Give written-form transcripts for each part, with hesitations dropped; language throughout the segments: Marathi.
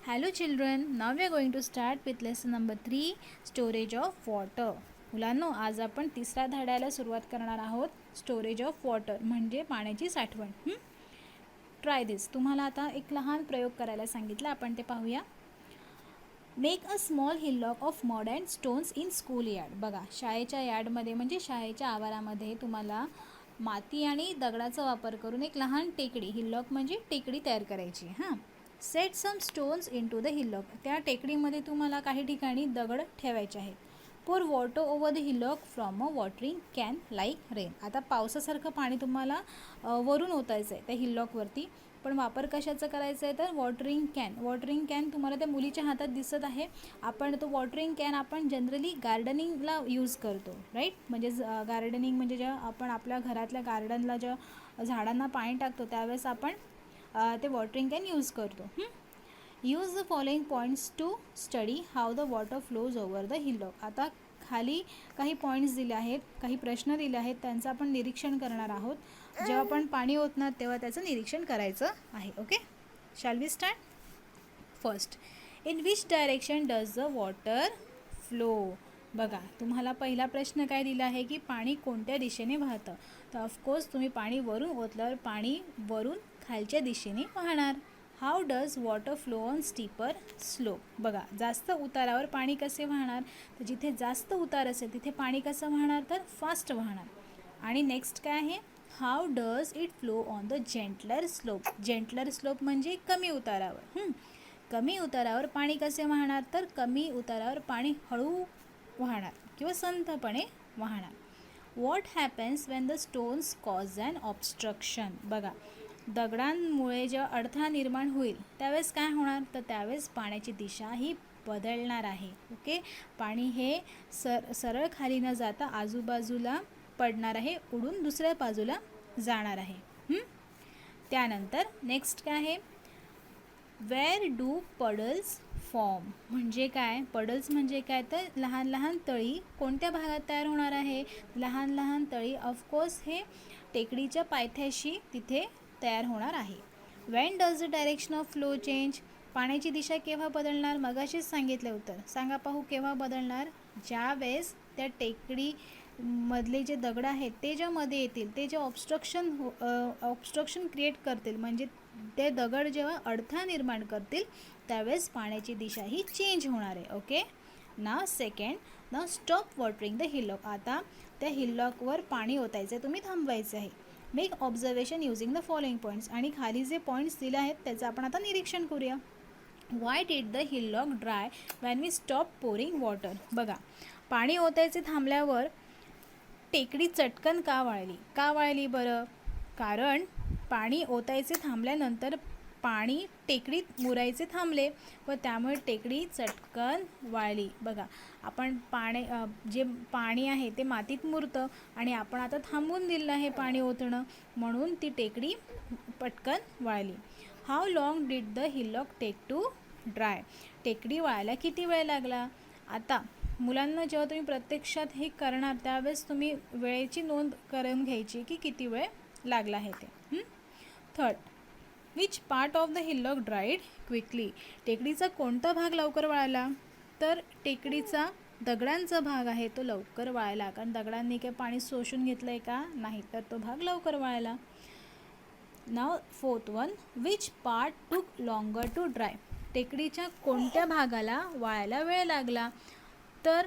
Hello children, now we are going to start with lesson number 3, storage of water. मुलांनो, आज आपण तिसऱ्या धड्याला सुरुवात करणार आहोत. स्टोरेज ऑफ वॉटर म्हणजे पाण्याची साठवण. ट्राय दिस. तुम्हाला आता एक लहान प्रयोग करायला सांगितला, आपण ते पाहूया. Make a small hillock of mud and stones in school yard. बघा, शाळेच्या यार्डमध्ये म्हणजे शाळेच्या आवारामध्ये तुम्हाला माती आणि दगडाचा वापर करून एक लहान टेकडी, हिलॉक म्हणजे टेकडी तयार करायची. Set some stones into the hillock. त्या टेकडीमध्ये तुम्हाला काही ठिकाणी दगड ठेवायचे आहेत. Pour water over the hillock from a watering can like rain. आता पावसासारखं पाणी तुम्हाला वरून ओतायचं आहे त्या हिलॉकवरती. पण वापर कशाचा करायचा आहे तर वॉटरिंग कॅन तुम्हाला त्या मुलीच्या हातात दिसत आहे. आपण तो वॉटरिंग कॅन आपण जनरली गार्डनिंगला यूज करतो, राईट. म्हणजे गार्डनिंग म्हणजे जेव्हा आपण आपल्या घरातल्या गार्डनला जेव्हा झाडांना पाणी टाकतो त्यावेळेस आपण ते वॉटरिंग कॅन यूज करतो. Use the following points to study how the water flows over the hillock. आता खाली काही पॉईंट्स दिले आहेत, काही प्रश्न दिले आहेत, त्यांचं आपण निरीक्षण करणार आहोत. जेव्हा आपण पाणी ओतणार तेव्हा त्याचं निरीक्षण करायचं आहे. Okay, shall we start. First, in which direction does the water flow. बघा, तुम्हाला पहिला प्रश्न काय दिला आहे की पाणी कोणत्या दिशेने वाहतं. तर ऑफकोर्स तुम्ही पाणी वरून ओतल्यावर पाणी वरून खालच्या दिशेने वाहणार. How does water flow on steeper slope. बघा, जास्त उतारावर पाणी कसे वाहणार. तर जिथे जास्त उतार असेल तिथे पाणी कसं वाहणार तर फास्ट वाहणार. आणि नेक्स्ट काय आहे, how does it flow on the gentler slope. Gentler slope म्हणजे कमी उतारावर. कमी उतारावर पाणी कसे वाहणार तर कमी उतारावर पाणी हळू वाहणार किंवा संथपणे वाहणार. What happens when the stones cause an obstruction. बघा, दगडांमुळे जेव्हा अडथळा निर्माण होईल त्यावेळेस काय होणार तर त्यावेळेस पाण्याची दिशा ही बदलणार आहे. ओके, पाणी हे सरळ खाली न जाता आजूबाजूला पडणार आहे, उडून दुसऱ्या बाजूला जाणार आहे. त्यानंतर नेक्स्ट काय आहे, वेअर डू पडल्स फॉर्म. म्हणजे काय, पडल्स म्हणजे काय तर लहान लहान तळी कोणत्या भागात तयार होणार आहे. लहान लहान तळी ऑफकोर्स हे टेकडीच्या पायथ्याशी तिथे तयार होणार आहे. Wien does the direction of flow change. पाण्याची दिशा केव्हा बदलणार, मगाशीच सांगितले उत्तर. सांगा पाहू केव्हा बदलणार. ज्या वेळेस त्या टेकडी मधले जे दगड आहेत ते ज्या मध्ये येतील, ते जे ऑब्स्ट्रक्शन क्रिएट करतील, म्हणजे ते दगड जेव्हा अडथळा निर्माण करतील त्यावेळेस पाण्याची दिशा ही चेंज होणार आहे. Okay, now second, now stop watering the hillock. आता त्या हिलॉकवर पाणी ओतायचं तुम्ही थांबवायचं आहे. Make observation using the following points. आणि खाली जे पॉईंट्स दिले आहेत त्याचं आपण आता निरीक्षण करूया. Why did the hillock dry when we stop pouring water. बघा, पाणी ओतायचे थांबल्यावर टेकडी चटकन का वाळली बरं. कारण पाणी ओतायचे थांबल्यानंतर पाणी टेकडीत मुरायचे थांबले व त्यामुळे टेकडी चटकन वाळली. बघा, आपण जे पाणी आहे ते मातीत मुरतं आणि आपण आता थांबवून दिलं आहे पाणी ओतणं, म्हणून ती टेकडी पटकन वाळली. How long did the hillock take to dry. टेकडी वाळायला किती वेळ लागला. आता मुलांना जेव्हा तुम्ही प्रत्यक्षात हे करणार त्यावेळेस तुम्ही वेळेची नोंद करून घ्यायची की किती वेळ लागला आहे ते. Third, which part of the hillock dried quickly. टेकडीचा कोणता भाग लवकर वाळला तर टेकडीचा दगडांचा भाग आहे तो लवकर वाळला, कारण दगडांनी काही पाणी शोषून घेतलं आहे का नाही, तर तो भाग लवकर वाळला. नाव फोर्थ वन, विच पार्ट टूक लॉंगर टू ड्राय. टेकडीच्या कोणत्या भागाला वाळायला वेळ लागला तर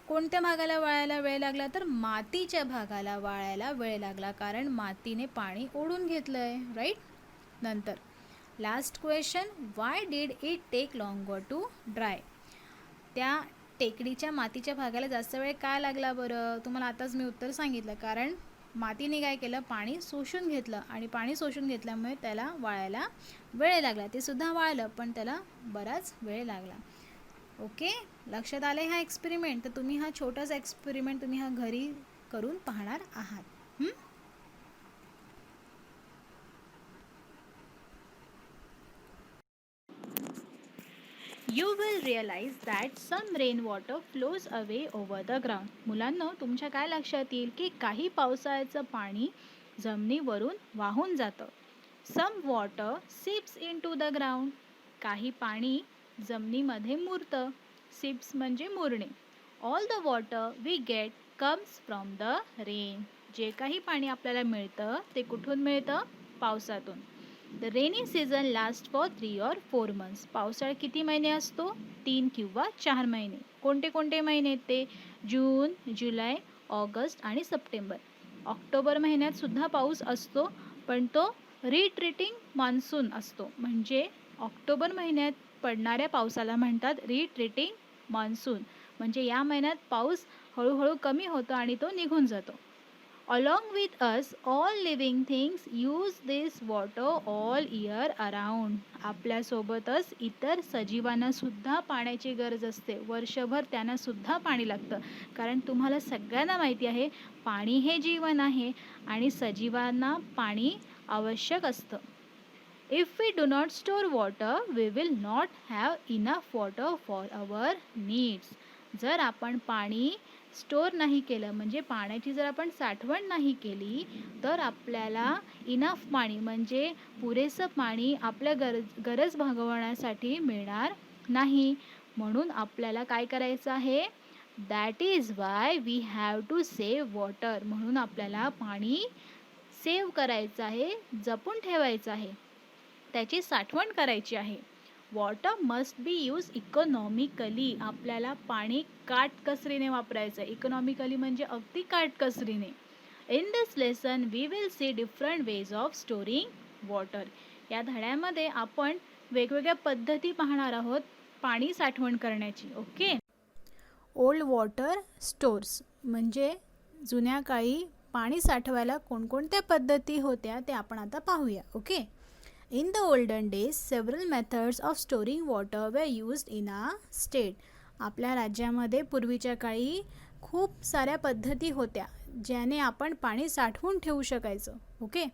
कोणत्या भागाला वाळायला वेळ लागला तर मातीच्या भागाला वाळायला वेळ लागला, कारण मातीने पाणी ओढून घेतलं आहे, राईट. नंतर last question, why did it take longer to dry. त्या टेकडीच्या मातीच्या भागाला जास्त वेळ काय लागला बरं. तुम्हाला आताच मी उत्तर सांगितलं, कारण मातीने काय केलं पाणी शोषून घेतलं आणि पाणी शोषून घेतल्यामुळे त्याला वाळायला वेळ लागला. ते सुद्धा वाळलं पण त्याला बराच वेळ लागला. ओके, लक्षात आले हा एक्सपेरिमेंट. तर तुम्ही हा छोटासा एक्सपेरिमेंट तुम्ही हा घरी करून पाहणार आहात. You will realize that some rainwater flows away over the ground. मुलांनो, तुमच्या काय लक्षात येईल की काही पावसाळ्याचं पाणी जमिनीवरून वाहून जातं. Some water seeps into the ground. काही पाणी जमिनीमध्ये मुरतं. सिप्स म्हणजे मुरणे. All the water we get comes from the rain. जे काही पाणी आपल्याला मिळतं ते कुठून मिळतं? पावसातून. The rainy season last for 3 or 4 months. पावसाळा किती महिने असतो? 3 किंवा 4 महिने. कोणते कोणते महिने ते? जून, जुलै, ऑगस्ट आणि सप्टेंबर. ऑक्टोबर महिन्यात सुद्धा पाऊस असतो, पण तो रिट्रीटिंग मान्सून असतो. म्हणजे ऑक्टोबर महिन्यात पडणाऱ्या पावसाला म्हणतात रिट्रीटिंग मान्सून. म्हणजे या महिन्यात पाऊस हळूहळू कमी होतो आणि तो निघून जातो. Along with us, all living things use this water all year around. आपल्यासोबतच इतर सजीवांना सुद्धा पाण्याची गरज असते. वर्षभर त्यांना सुद्धा पाणी लागतं. कारण तुम्हाला सगळ्यांना माहिती आहे, पाणी हे जीवन आहे आणि सजीवांना पाणी आवश्यक असतं. If we do not store water, we will not have enough water for our needs. जर आपण पाणी स्टोअर नाही केलं, म्हणजे पाण्याची जर आपण साठवण नाही केली, तर आपल्याला इनफ पाणी म्हणजे पुरेसं पाणी आपल्या गरज भागवण्यासाठी मिळणार नाही. म्हणून आपल्याला काय करायचं आहे? That is why we have to save water. म्हणून आपल्याला पाणी सेव्ह करायचं आहे, जपून ठेवायचं आहे, त्याची साठवण करायची आहे. Water must be use economically. आपल्याला पाणी काटकसरीने वापरायचं आहे. इकॉनॉमिकली म्हणजे अगदी काटकसरीने. In this lesson we will see different ways of storing water. या धड्यामध्ये आपण वेगवेगळ्या पद्धती पाहणार आहोत पाणी साठवण करण्याची. ओके. ओल्ड वॉटर स्टोर्स म्हणजे जुन्या काळी पाणी साठवायला कोणकोणत्या पद्धती होत्या ते आपण आता पाहूया. Okay. In the olden days, several methods of storing water were used in a state. आपल्या राज्यामध्ये पूर्वीच्या काळी खूप साऱ्या पद्धती होत्या ज्याने आपण पाणी साठवून ठेवू शकायचं. Okay.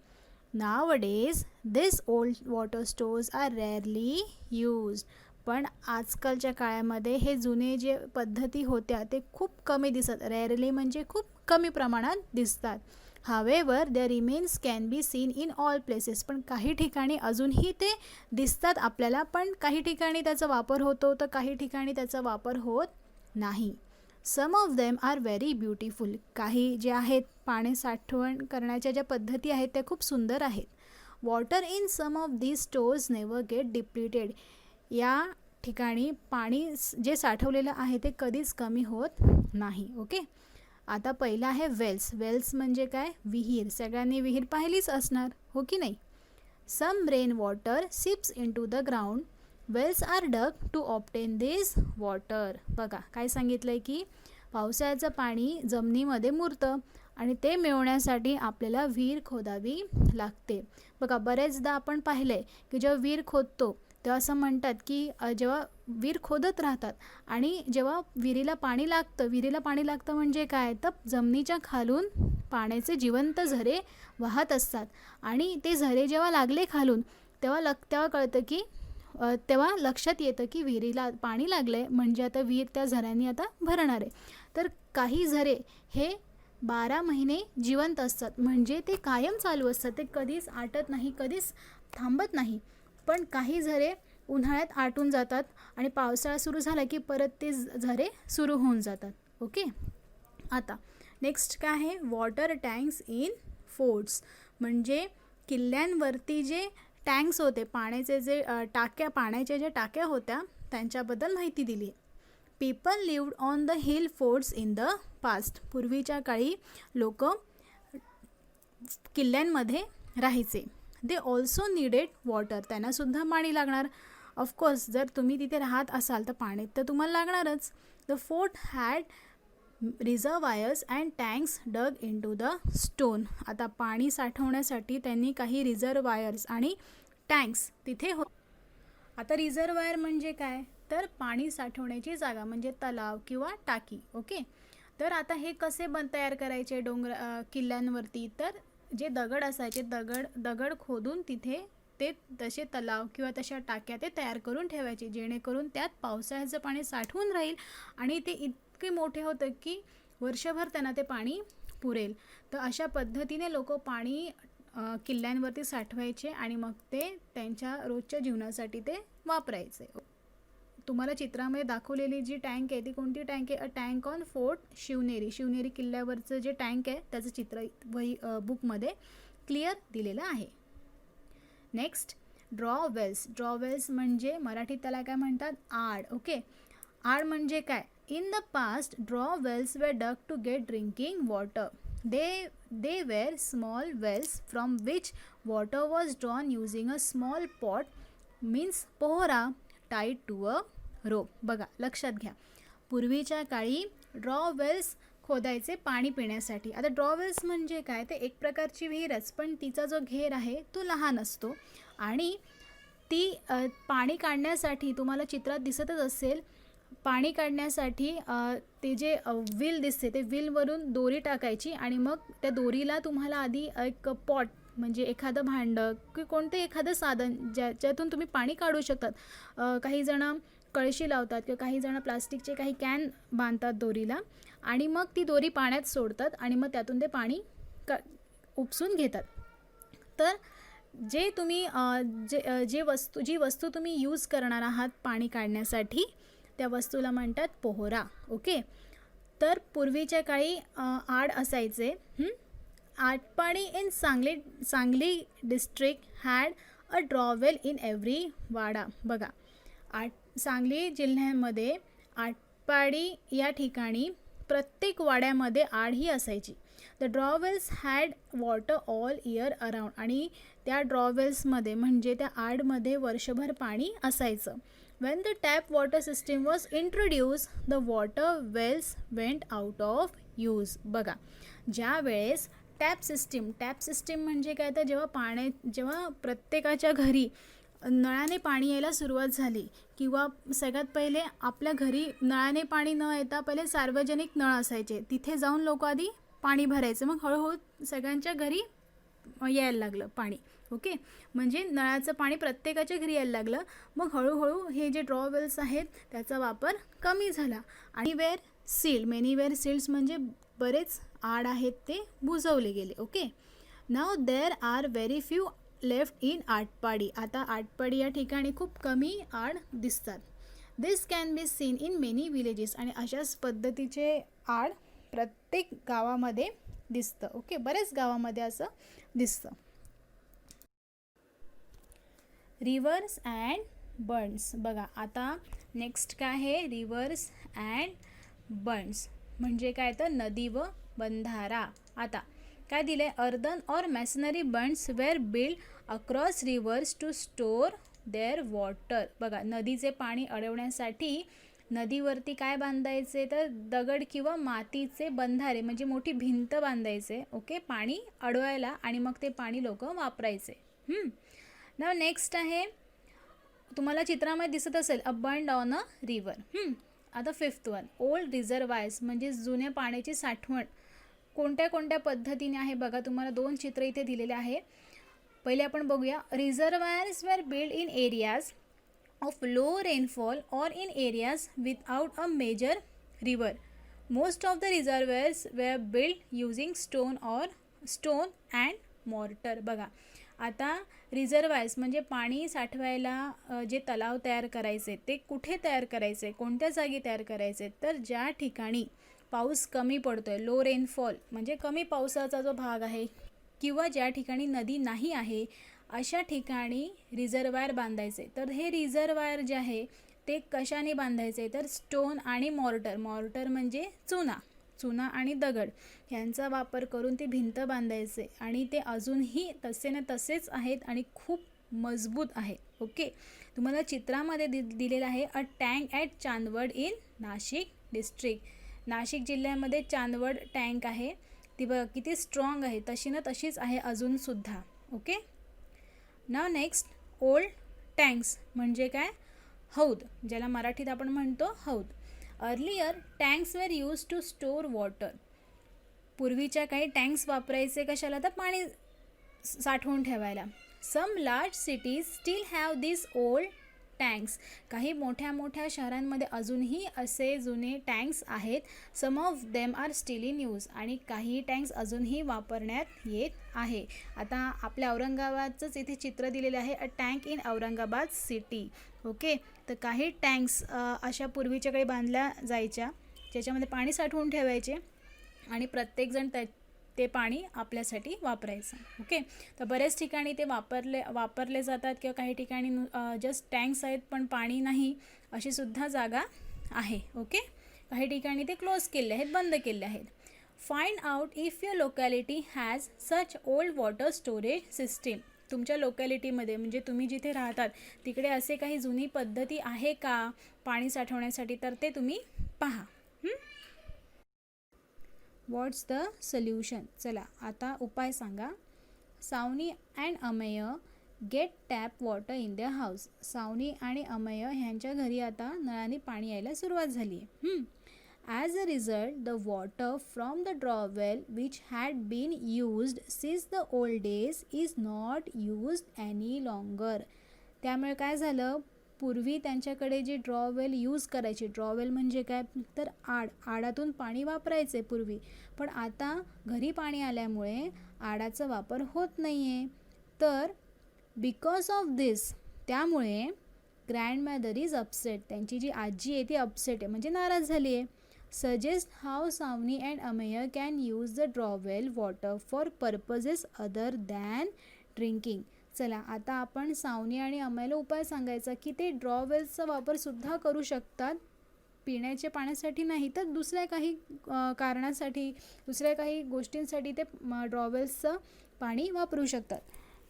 Nowadays, these old water stores are rarely used. पण आजकालच्या काळामध्ये हे जुने जे पद्धती होत्या ते खूप कमी दिसत. रेअरली म्हणजे खूप कमी प्रमाणात दिसतात. However, their remains can be seen in all places. पण काही ठिकाणी अजूनही ते दिसतात आपल्याला, पण काही ठिकाणी त्याचा वापर होतो तर काही ठिकाणी त्याचा वापर होत नाही. Some of them are very beautiful. काही जे आहेत पाणी साठवण करण्याच्या ज्या पद्धती आहेत त्या खूप सुंदर आहेत. Water in some of these stores never get depleted. या ठिकाणी पाणी जे साठवलेलं आहे ते कधीच कमी होत नाही. ओके. आता पहिला आहे वेल्स. वेल्स म्हणजे काय? विहीर. सगळ्यांनी विहीर पाहिलीच असणार, हो की नाही? Some rain water seeps into the ground. Wells are dug to obtain this water. बघा काय सांगितलं आहे की पावसाळ्याचं पाणी जमिनीमध्ये मुरतं आणि ते मिळवण्यासाठी आपल्याला विहीर खोदावी लागते. बघा बरेचदा आपण पाहिलं आहे की जेव्हा विहीर खोदतो तेव्हा असं म्हणतात की जेव्हा विहीर खोदत राहतात आणि जेव्हा विहिरीला पाणी लागतं म्हणजे काय? तर जमिनीच्या खालून पाण्याचे जिवंत झरे वाहत असतात आणि ते झरे जेव्हा लागले खालून तेव्हा कळतं की तेव्हा लक्षात येतं की विहिरीला पाणी लागलंय, म्हणजे आता विहीर त्या झऱ्यांनी आता भरणार आहे. तर काही झरे हे 12 महिने जिवंत असतात, म्हणजे ते कायम चालू असतात. ते कधीच आटत नाही, कधीच थांबत नाही. पण काही झरे उन्हाळ्यात आटून जातात आणि पावसाळा सुरू झाला की परत ते झरे सुरू होऊन जातात. ओके. आता नेक्स्ट काय आहे? Water tanks in forts. म्हणजे किल्ल्यांवरती जे टँक्स होते, पाण्याचे जे पाण्याच्या ज्या टाक्या होत्या त्यांच्याबद्दल माहिती दिली आहे. People lived on the hill forts in the past. पूर्वीच्या काळी लोक किल्ल्यांमध्ये राहायचे. They also needed water. त्यांनासुद्धा पाणी लागणार. ऑफकोर्स जर तुम्ही तिथे राहत असाल तर पाणी तर तुम्हाला लागणारच. The fort had reservoirs and tanks dug into the stone. आता पाणी साठवण्यासाठी त्यांनी काही रिझर्वायर्स आणि टँक्स तिथे आता रिझर्वायर म्हणजे काय? तर पाणी साठवण्याची जागा म्हणजे तलाव किंवा टाकी. ओके. तर आता हे कसे तयार करायचे किल्ल्यांवरती? तर जे दगड असायचे दगड खोदून तिथे ते तसे तलाव किंवा तशा टाक्या ते तयार करून ठेवायचे, जेणेकरून त्यात पावसाळ्याचं पाणी साठवून राहील आणि ते इतके मोठे होतं की वर्षभर त्यांना ते पाणी पुरेल. तर अशा पद्धतीने लोक पाणी किल्ल्यांवरती साठवायचे आणि मग ते त्यांच्या रोजच्या जीवनासाठी ते वापरायचे. तुम्हाला चित्रामध्ये दाखवलेली जी टँक आहे ती कोणती टँक आहे? A tank on fort Shivneri. Shivneri किल्ल्यावरचं जे टँक आहे त्याचं चित्र वही बुकमध्ये क्लिअर दिलेलं आहे. Next draw wells. Draw wells म्हणजे मराठीत त्याला काय म्हणतात? आड. ओके, आड म्हणजे काय? In the past draw wells were dug to get drinking water. They were small wells from which water was drawn using a small pot, means पोहरा, tied to a rope. बघा, लक्षात घ्या, पूर्वीच्या काळी ड्रॉ वेल्स खोदायचे पाणी पिण्यासाठी. आता ड्रॉ वेल्स म्हणजे काय? ते एक प्रकारची विहीरच, पण तिचा जो घेर आहे तो लहान असतो आणि ती पाणी काढण्यासाठी तुम्हाला चित्रात दिसतच असेल, पाणी काढण्यासाठी ते जे व्हील दिसते ते व्हीलवरून दोरी टाकायची आणि मग त्या दोरीला तुम्हाला आधी एक पॉट म्हणजे एखादं भांडं की कोणतं एखादं साधन ज्यातून तुम्ही पाणी काढू शकतात. काही जण कळशी लावतात किंवा काही जण प्लास्टिकचे काही कॅन बांधतात दोरीला आणि मग ती दोरी पाण्यात सोडतात आणि मग त्यातून ते पाणी उपसून घेतात. तर जे तुम्ही जी वस्तू तुम्ही यूज करणार आहात पाणी काढण्यासाठी त्या वस्तूला म्हणतात पोहरा. ओके, तर पूर्वीच्या काळी आड असायचे. Atpadi in Sangli district had a drawwell in every wada. बघा, सांगली जिल्ह्यामध्ये आटपाडी या ठिकाणी प्रत्येक वाड्यामध्ये आड ही असायची. The drawwells had water all year around. आणि त्या ड्रॉवेल्समध्ये म्हणजे त्या आडमध्ये वर्षभर पाणी असायचं. When the tap water system was introduced, the water wells went out of use. बघा, ज्या वेळेस टॅप सिस्टीम म्हणजे काय? तर जेव्हा प्रत्येकाच्या घरी नळाने पाणी यायला सुरुवात झाली किंवा सगळ्यात पहिले आपल्या घरी नळाने पाणी न येता पहिले सार्वजनिक नळ असायचे, तिथे जाऊन लोक आधी पाणी भरायचं, मग हळूहळू सगळ्यांच्या घरी यायला लागलं पाणी. ओके, म्हणजे नळाचं पाणी प्रत्येकाच्या घरी यायला लागलं. मग हळूहळू हे जे ड्रॉवेल्स आहेत त्याचा वापर कमी झाला आणि मेनी वेअर सील्ड्स म्हणजे बरेच आड आहेत ते बुजवले गेले. Okay, now there are very few left in Atpadi. आता आटपाडी या ठिकाणी खूप कमी आड दिसतात. This can be seen in many villages. आणि अशाच पद्धतीचे आड प्रत्येक गावामध्ये दिसतं. ओके, बरेच गावामध्ये असं दिसतं. Reverse and बंड्स. बघा, आता नेक्स्ट काय आहे? रिव्हर्स अँड बंड्स म्हणजे काय? तर नदी व बंधारा. आता काय दिले? Earthen or masonry bunds were build across rivers to store their water. बघा, नदीचे पाणी अडवण्यासाठी नदीवरती काय बांधायचे? तर दगड किंवा मातीचे बंधारे म्हणजे मोठी भिंत बांधायचे. ओके, पाणी अडवायला आणि मग ते पाणी लोक वापरायचे. नाव नेक्स्ट आहे, तुम्हाला चित्रामध्ये दिसत असेल, अ बंड ऑन अ रिव्हर. आता फिफ्थ वन, ओल्ड रिझर्वायर्स म्हणजे जुन्या पाण्याची साठवण कोणत्या कोणत्या पद्धतीने आहे? बघा, तुम्हाला 2 चित्र इथे दिलेले आहे. पहिले आपण बघूया. Reservoirs were build in areas of low rainfall और in areas without a major river. Most of the reservoirs were build using stone and mortar. बघा, आता रिझर्वायर्स म्हणजे पाणी साठवायला जे तलाव तयार करायचे ते कुठे तयार करायचे? कोणत्या जागी तयार करायचे? तर ज्या ठिकाणी पाऊस कमी पडतोय, लो रेनफॉल म्हणजे कमी पावसाचा जो भाग आहे किंवा ज्या ठिकाणी नदी नाही आहे अशा ठिकाणी रिझर्वायर बांधायचे. तर हे रिझर्वायर जे आहे ते कशाने बांधायचे? तर स्टोन आणि मॉर्टर म्हणजे चुना आणि दगड यांचा वापर करून ते भिंत बांधायचे आणि ते अजूनही तसे ना तसेच आहेत आणि खूप मजबूत आहेत. ओके, तुम्हाला चित्रामध्ये दिलेलं आहे a tank at Chandwad in Nashik district. Nashik जिल्ह्यामध्ये चांदवड टँक आहे. ती बघा किती स्ट्रॉंग आहे, तशी ना तशीच आहे अजूनसुद्धा. Okay, now next, old tanks म्हणजे काय? हौद, ज्याला मराठीत आपण म्हणतो हौद. Earlier tanks were use to store water. पूर्वीच्या काही टँक्स वापरायचे कशाला? तर पाणी साठवून ठेवायला. Some large cities still have this old tanks. काही मोठ्या मोठ्या शहरांमध्ये अजूनही असे जुने टँक्स आहेत. Some of them are still in use. आणि काही टँक्स अजूनही वापरण्यात येत आहे. आता आपल्या औरंगाबादचंच इथे चित्र दिलेलं आहे, a tank in Aurangabad city. Okay, तर काही टँक्स अशा पूर्वीच्या काळी बांधल्या जायच्या, ज्याच्यामध्ये पाणी साठवून ठेवायचे आणि प्रत्येकजण ते पाणी आपल्यासाठी वापरायचं. ओके, तर बऱ्याच ठिकाणी ते वापरले जातात किंवा काही ठिकाणी जस्ट टँक्स आहेत पण पाणी नाही, अशी सुद्धा जागा आहे. ओके, काही ठिकाणी ते क्लोज केले आहेत, बंद केले आहेत. Find out if your locality has such old water storage system. तुमच्या लोकॅलिटीमध्ये म्हणजे तुम्ही जिथे राहतात तिकडे असे काही जुनी पद्धती आहे का पाणी साठवण्यासाठी, तर ते तुम्ही पहा. What's the solution. चला आता उपाय सांगा. Saavani and Ameya get tap water in their house. Saavani आणि अमेय ह्यांच्या घरी आता नळाने पाणी यायला सुरुवात झाली आहे. As a result, the water from the drawell which had been used since the old days is not used any longer. त्यामुळे काय झालं, पूर्वी त्यांच्याकडे जे ड्रॉवेल यूज करायचे, ड्रॉवेल म्हणजे काय तर आडातून पाणी वापरायचे पूर्वी, पण आता घरी पाणी आल्यामुळे आडाचा वापर होत नाही आहे. तर बिकॉज ऑफ दिस, त्यामुळे ग्रँडमदर इज अपसेट. त्यांची जी आजी आहे ती अपसेट आहे म्हणजे नाराज झाली आहे. Suggest how Savani and Amey can use the draw well water for purposes other than drinking. चला आता आपण सावनी आणि अमेयला उपाय सांगायचा की ते ड्रॉवेल्सचा वापरसुद्धा करू शकतात, पिण्याच्या पाण्यासाठी नाही तर दुसऱ्या काही कारणासाठी, दुसऱ्या काही गोष्टींसाठी ते ड्रॉवेल्सचं पाणी वापरू शकतात.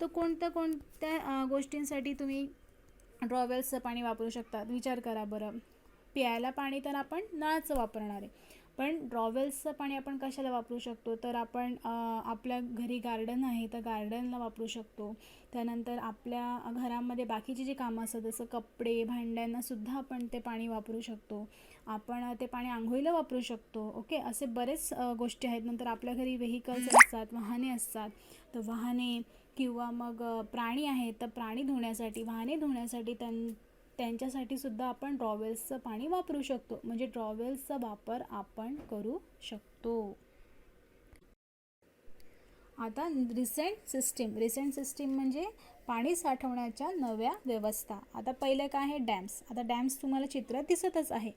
तर कोणत्या गोष्टींसाठी तुम्ही ड्रॉवेल्सचं पाणी वापरू शकतात विचार करा बरं. प्यायला पाणी तर आपण नळाचं वापरणार आहे, पण ड्रॉवेल्सचं पाणी आपण कशाला वापरू शकतो, तर आपण आपल्या घरी गार्डन आहे तर गार्डनला वापरू शकतो. त्यानंतर आपल्या घरामध्ये बाकीची जी कामं असतात जसं कपडे भांड्यांनासुद्धा आपण ते पाणी वापरू शकतो. आपण ते पाणी आंघोळीला वापरू शकतो. ओके, असे बरेच गोष्टी आहेत. नंतर आपल्या घरी व्हेकल्स असतात, वाहने असतात, तर वाहने किंवा मग प्राणी आहेत तर प्राणी धुण्यासाठी, वाहने धुण्यासाठी त्यांच्यासाठी सुद्धा आपण ड्रॉवेल्सचं पाणी वापरू शकतो. म्हणजे ड्रॉवेल्सचा वापर आपण करू शकतो. आता रिसेंट सिस्टीम म्हणजे पाणी साठवण्याच्या नव्या व्यवस्था. आता पहिलं काय आहे, डॅम्स. आता डॅम्स तुम्हाला चित्रात दिसतच आहे.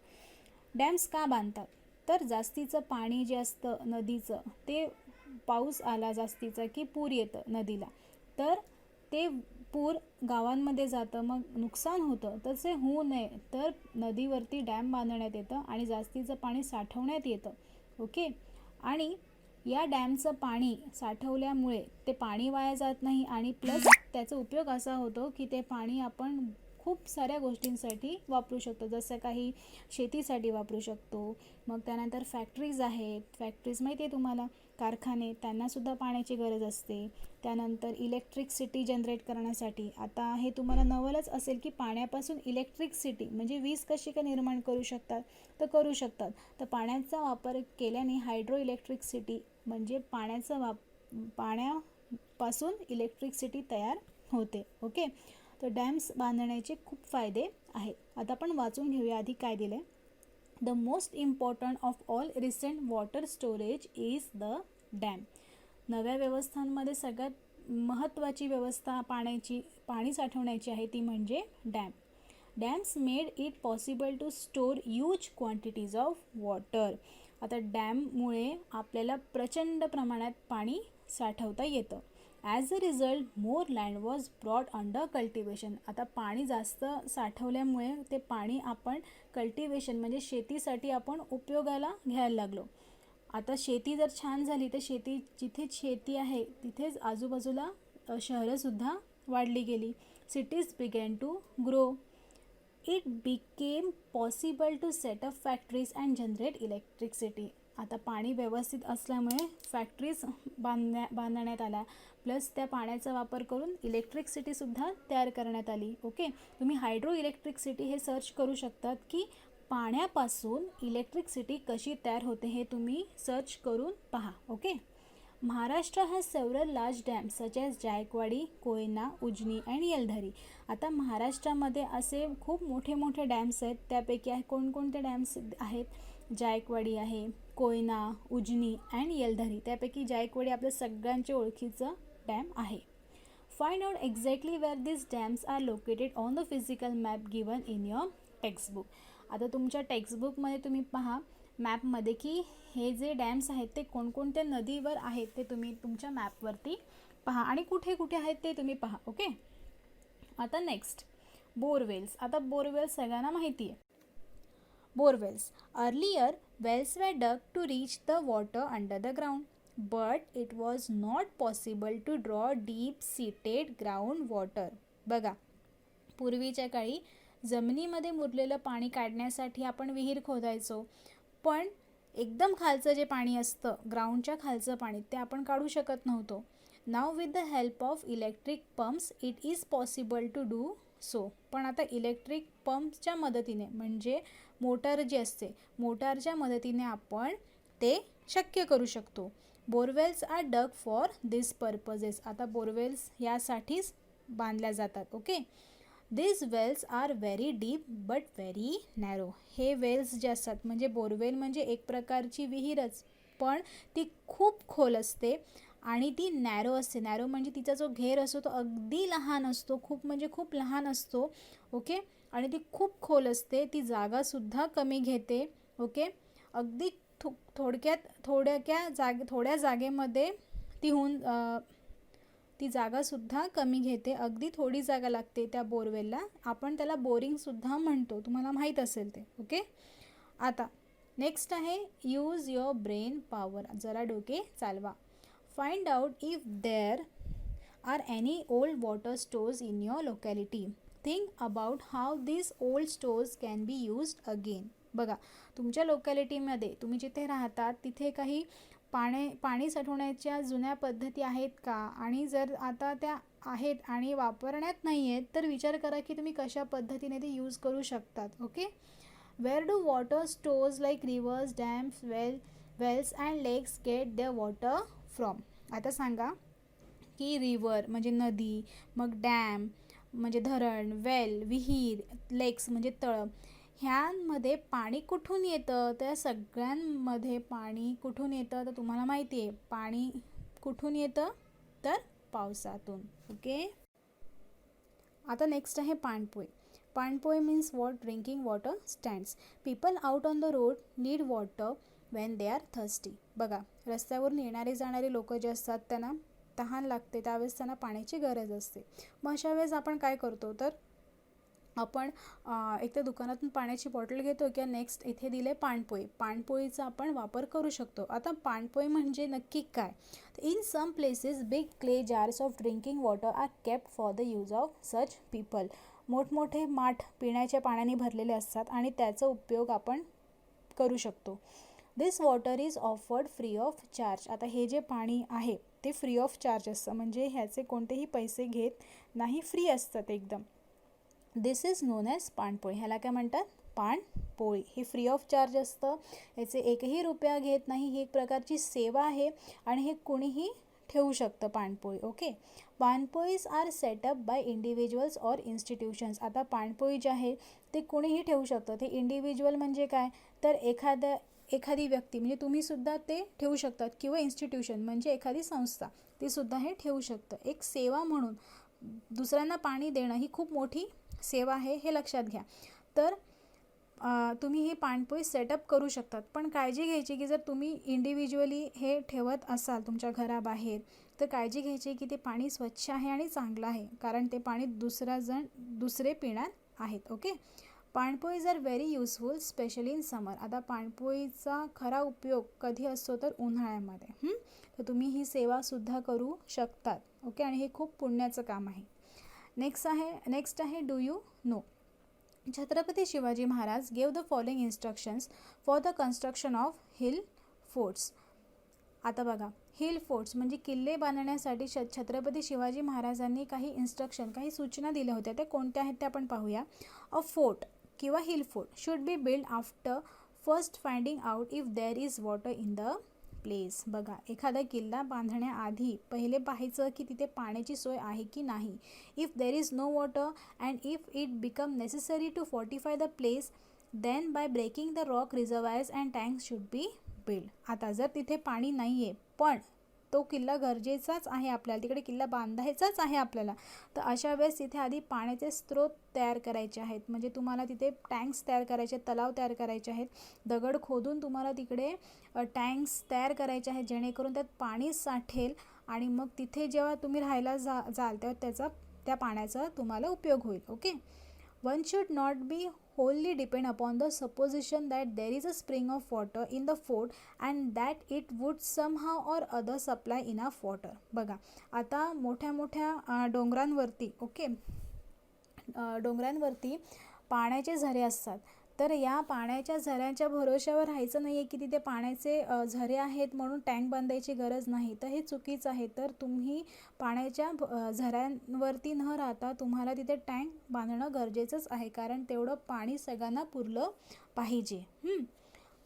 डॅम्स का बांधतात, तर जास्तीचं पाणी जे असतं नदीचं, ते पाऊस आला जास्तीचा की पूर येतं नदीला, तर ते पूर गावांमध्ये जातं, मग नुकसान होतं. तसे होऊ नये तर नदीवरती डॅम बांधण्यात येतं आणि जास्तीचं पाणी साठवण्यात येतं. ओके, आणि या डॅमचं पाणी साठवल्यामुळे ते पाणी वाया जात नाही आणि प्लस त्याचा उपयोग असा होतो की ते पाणी आपण खूप साऱ्या गोष्टींसाठी वापरू शकतो. जसं काही शेतीसाठी वापरू शकतो. मग त्यानंतर फॅक्टरीज आहेत, फॅक्टरीज माहिती आहे तुम्हाला, कारखाने, त्यांनासुद्धा पाण्याची गरज असते. त्यानंतर इलेक्ट्रिसिटी जनरेट करण्यासाठी, आता हे तुम्हाला नवलच असेल की पाण्यापासून इलेक्ट्रिसिटी म्हणजे वीज कशी का निर्माण करू शकतात, तर करू शकतात. तर पाण्याचा वापर केल्याने हायड्रो इलेक्ट्रिसिटी म्हणजे पाण्यापासून इलेक्ट्रिसिटी तयार होते. ओके, तर डॅम्स बांधण्याचे खूप फायदे आहेत. आता आपण वाचून घेऊया आधी काय दिलं आहे. The most important of all recent water storage is the dam. नव्या व्यवस्थांमध्ये सगळ्यात महत्त्वाची व्यवस्था पाणी साठवण्याची आहे ती म्हणजे dam. Dams made it possible to store huge quantities of water. आता डॅममुळे आपल्याला प्रचंड प्रमाणात पाणी साठवता येतं. As a result more land was brought under cultivation. आता पाणी जास्त साठवल्यामुळे ते पाणी आपण कल्टिवेशन म्हणजे शेतीसाठी आपण उपयोगाला घ्यायला लागलो. आता शेती जर छान झाली तर जिथे शेती आहे तिथेच आजूबाजूला शहरंसुद्धा वाढली गेली. Cities began to grow. It became possible to set up factories and generate electricity. आता पाणी व्यवस्थित असल्यामुळे फॅक्टरीज बांधण्यात आल्या, प्लस त्या पाण्याचा वापर करून इलेक्ट्रिसिटीसुद्धा तयार करण्यात आली. ओके, तुम्ही हायड्रो इलेक्ट्रिसिटी हे सर्च करू शकतात की पाण्यापासून इलेक्ट्रिसिटी कशी तयार होते हे तुम्ही सर्च करून पहा. Okay, Maharashtra has several large dams such as Jayakwadi, Koyna, Ujani and येलधरी. आता महाराष्ट्रामध्ये असे खूप मोठे मोठे डॅम्स आहेत. त्यापैकी कोणकोणते डॅम्स आहेत? जायकवाडी आहे, कोयना, उजनी अँड येलधरी. त्यापैकी जायकवाडी आपल्या सगळ्यांचे ओळखीचं डॅम आहे. Find out exactly where this dams are located on the physical map given in your textbook. आता तुमच्या टेक्स्टबुकमध्ये तुम्ही पहा मॅपमध्ये की हे जे डॅम्स आहेत ते कोणकोणत्या नदीवर आहेत ते तुम्ही तुमच्या मॅपवरती पहा आणि कुठे कुठे आहेत ते तुम्ही पहा. ओके. आता नेक्स्ट बोरवेल्स. आता बोरवेल्स सगळ्यांना माहिती आहे. Borewells. Earlier wells were dug to reach the water under the ground, but it was not possible to draw deep-seated groundwater. बघा, पूर्वीच्या काळी जमिनीमध्ये मुरलेलं पाणी काढण्यासाठी आपण विहीर खोदायचो, पण एकदम खालचं जे पाणी असतं, ग्राउंडच्या खालचं पाणी, ते आपण काढू शकत नव्हतो. Now with the help of electric pumps it is possible to do so. पण आता इलेक्ट्रिक पंप्सच्या मदतीने म्हणजे मोटार जी असते, मोटारच्या मदतीने आपण ते शक्य करू शकतो. Borewells are dug for this purposes. आता बोरवेल्स यासाठीच बांधल्या जातात. Okay. This wells are very deep but very narrow. हे वेल्स जे असतात म्हणजे बोरवेल म्हणजे एक प्रकारची विहीरच, पण ती खूप खोल असते आणि ती नॅरो असते. नॅरो म्हणजे तिचा जो घेर असतो तो अगदी लहान असतो, खूप म्हणजे खूप लहान असतो. ओके. आणि ती खूप खोल असते, ती जागासुद्धा कमी घेते. ओके. अगदी थोड्या जागेमध्ये ती जागासुद्धा कमी घेते. अगदी थोडी जागा लागते त्या बोरवेलला. आपण त्याला बोरिंगसुद्धा म्हणतो, तुम्हाला माहीत असेल ते. ओके. आता नेक्स्ट आहे यूज युअर ब्रेन पॉवर. जरा डोके चालवा. Find out if there are any old water stores in your locality. Think about how this old stores can be used again. बघा, तुमच्या लोकॅलिटीमध्ये तुम्ही जिथे राहतात तिथे काही पाणी साठवण्याच्या जुन्या पद्धती आहेत का, आणि जर आता त्या आहेत आणि वापरण्यात नाही आहेत तर विचार करा की तुम्ही कशा पद्धतीने ते यूज करू शकतात. Okay. Where do water stores like rivers, dams, wells and lakes get their water from. आता सांगा की रिव्हर म्हणजे नदी, मग डॅम म्हणजे धरण, वेल विहीर, लेक्स म्हणजे तळं, ह्यांमध्ये पाणी कुठून येतं? त्या सगळ्यांमध्ये पाणी कुठून येतं तर तुम्हाला माहिती आहे, पाणी कुठून येतं तर पावसातून. ओके. आता नेक्स्ट आहे पाणपोई. पाणपोई means what drinking water stands. People out on the road need water when they are thirsty. बघा, रस्त्यावरून येणारे जाणारे लोक जे असतात त्यांना तहान लागते, त्यावेळेस त्यांना पाण्याची गरज असते. मग अशा वेळेस आपण काय करतो तर आपण एक तर दुकानातून पाण्याची बॉटल घेतो किंवा नेक्स्ट इथे दिले पाणपोई. पाणपोईचा आपण वापर करू शकतो. आता पाणपोई म्हणजे नक्की काय? In some places big clay jars of drinking water are kept for the use of such people. मोठमोठे माठ पिण्याच्या पाण्याने भरलेले असतात आणि त्याचा उपयोग आपण करू शकतो. This water is offered free of charge. आता हे जे पाणी आहे ते फ्री ऑफ चार्ज असतं, म्हणजे ह्याचे कोणतेही पैसे घेत नाही, फ्री असतात एकदम. दिस इज नोन ॲज पाणपोळी. ह्याला काय म्हणतात? पाणपोळी. हे फ्री ऑफ चार्ज असतं, याचे एकही रुपया घेत नाही. ही एक प्रकारची सेवा आहे आणि हे कोणीही ठेवू शकतं पाणपोळी. ओके. पाणपोईज are set up by individuals or institutions. आता पाणपोळी जे आहे ते कोणीही ठेवू शकतं. ते इंडिव्हिज्युअल म्हणजे काय तर एखादी व्यक्ती म्हणजे तुम्हीसुद्धा ते ठेवू शकतात, किंवा इन्स्टिट्यूशन म्हणजे एखादी संस्था, ते सुद्धा हे ठेवू शकतं. एक सेवा म्हणून दुसऱ्यांना पाणी देणं ही खूप मोठी सेवा आहे, हे लक्षात घ्या. तर तुम्ही ही पाणपोई सेटअप करू शकतात, पण काळजी घ्यायची की जर तुम्ही इंडिव्हिज्युअली हे ठेवत असाल तुमच्या घराबाहेर तर काळजी घ्यायची की ते पाणी स्वच्छ आहे आणि चांगलं आहे, कारण ते पाणी दुसरे पिणार आहेत. ओके. पाणपोईज are very useful specially in summer. आता पाणपोईचा खरा उपयोग कधी असतो तर उन्हाळ्यामध्ये. तर तुम्ही ही सेवासुद्धा करू शकतात. ओके. आणि हे खूप पुण्याचं काम आहे. नेक्स्ट आहे do you know. Chhatrapati Shivaji Maharaj gave the following instructions for the construction of hill forts. आता बघा, हिल फोर्ट्स म्हणजे किल्ले बांधण्यासाठी छत्रपती शिवाजी महाराजांनी काही सूचना दिल्या होत्या. त्या कोणत्या आहेत ते आपण पाहूया. अ फोर्ट किंवा hill fort should be build after first finding out if there is water in the place. बघा, एखादा किल्ला बांधण्याआधी पहिले पाहायचं की तिथे पाण्याची सोय आहे की नाही. If there is no water and if it become necessary to fortify the place, then by breaking the rock reservoirs and tanks should be build. आता जर तिथे पाणी नाही आहे पण तो किल्ला गरजेचाच आहे आपल्याला, तिकडे किल्ला बांधायचाच आहे आपल्याला, तर अशा वेळेस तिथे आधी पाण्याचे स्रोत तयार करायचे आहेत. म्हणजे तुम्हाला तिथे टँक्स तयार करायचे, तलाव तयार करायचे आहेत. दगड खोदून तुम्हाला तिकडे टँक्स तयार करायचे आहेत, जेणेकरून त्यात पाणी साठेल आणि मग तिथे जेव्हा तुम्ही राहायला जाल तेव्हा त्या पाण्याचा तुम्हाला उपयोग होईल. Okay. One should not be wholly depend upon the supposition that there is a spring of water in the fort and that it would somehow or other supply enough water. बघा, आता मोठ्या मोठ्या डोंगरांवरती डोंगरांवरती पाण्याचे झरे असतात. तर या पाण्याच्या झऱ्यांच्या भरोश्यावर राहायचं नाही आहे की तिथे पाण्याचे झरे आहेत म्हणून टँक बांधायची गरज नाही, तर हे चुकीचं आहे. तर तुम्ही पाण्याच्या झऱ्यांवरती न राहता तुम्हाला तिथे टँक बांधणं गरजेचंच आहे, कारण तेवढं पाणी सगळ्यांना पुरलं पाहिजे.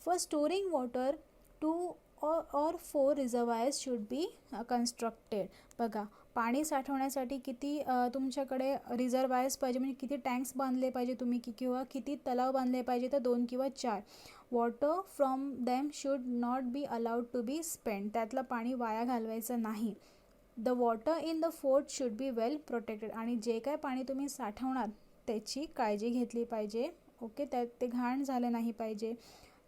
For storing water 2 or 4 reservoirs should be constructed. बघा, पाणी साठवण्यासाठी किती तुमच्याकडे रिझर्वायर्स पाहिजे, म्हणजे किती टँक्स बांधले पाहिजे तुम्ही किंवा किती तलाव बांधले पाहिजे, तर 2 किंवा 4. Water from them should not be allowed to be spend. त्यातलं पाणी वाया घालवायचं नाही. The water in the fort should be well protected. आणि जे काय पाणी तुम्ही साठवणार त्याची काळजी घेतली पाहिजे. ओके, त्यात ते घाण झालं नाही पाहिजे,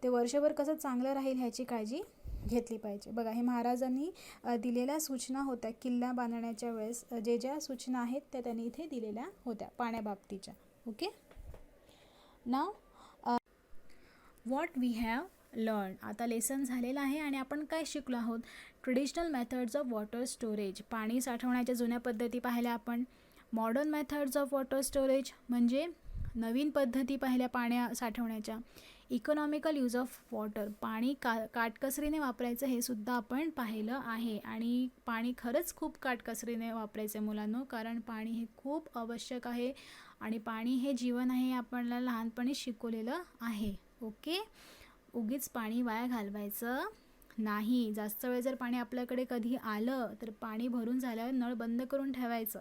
ते वर्षभर कसं चांगलं राहील ह्याची काळजी घेतली पाहिजे. बघा, हे महाराजांनी दिलेल्या सूचना होत्या किल्ला बांधण्याच्या वेळेस. ज्या सूचना आहेत त्या त्यांनी इथे दिलेल्या होत्या पाण्याबाबतीच्या. Okay. Now what we have learn. आता लेसन झालेलं आहे आणि आपण काय शिकलो आहोत. Traditional methods of water storage, पाणी साठवण्याच्या जुन्या पद्धती पाहिल्या आपण. Modern methods of water storage म्हणजे नवीन पद्धती पाहिल्या पाण्या साठवण्याच्या. इकॉनॉमिकल यूज ऑफ वॉटर, पाणी काटकसरीने वापरायचं हे सुद्धा आपण पाहिलं आहे. आणि पाणी खरंच खूप काटकसरीने वापरायचं आहे मुलांनो, कारण पाणी हे खूप आवश्यक आहे आणि पाणी हे जीवन आहे, आपल्याला लहानपणी शिकवलेलं आहे. ओके. उगीच पाणी वाया घालवायचं नाही. जास्त वेळ जर पाणी आपल्याकडे कधी आलं तर पाणी भरून झाल्यावर नळ बंद करून ठेवायचं.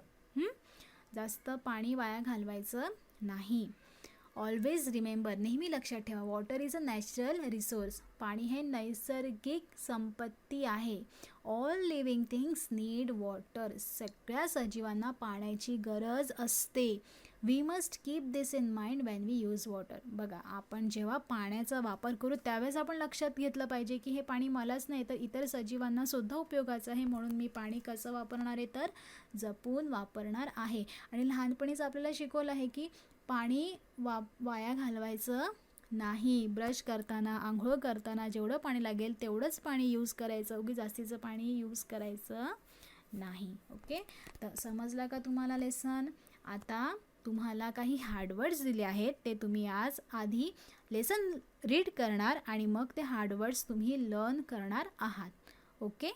जास्त पाणी वाया घालवायचं नाही. ऑलवेज रिमेंबर, नेहमी लक्षात ठेवा, water is a natural resource. पाणी हे नैसर्गिक संपत्ती आहे. All living things need water. सगळ्या सजीवांना पाण्याची गरज असते. We must keep this in mind when we use water. बघा, आपण जेव्हा पाण्याचा वापर करू त्यावेळेस आपण लक्षात घेतलं पाहिजे की हे पाणी मलाच नाही तर इतर सजीवांना सुद्धा उपयोगाचं आहे, म्हणून मी पाणी कसं वापरणार आहे तर जपून वापरणार आहे. आणि लहानपणीच आपल्याला शिकवलं आहे की पाणी वाया घालवायचं नाही. ब्रश करताना, आंघोळ करताना जेवढं पाणी लागेल तेवढंच पाणी यूज करायचं, उगी जास्तीचं पाणी यूज करायचं नाही. ओके. तर समजला का तुम्हाला लेसन. आता तुम्हाला काही हार्डवर्ड्स दिले आहेत, ते तुम्ही आज आधी लेसन रीड करणार आणि मग ते हार्डवर्ड्स तुम्ही लर्न करणार आहात. ओके.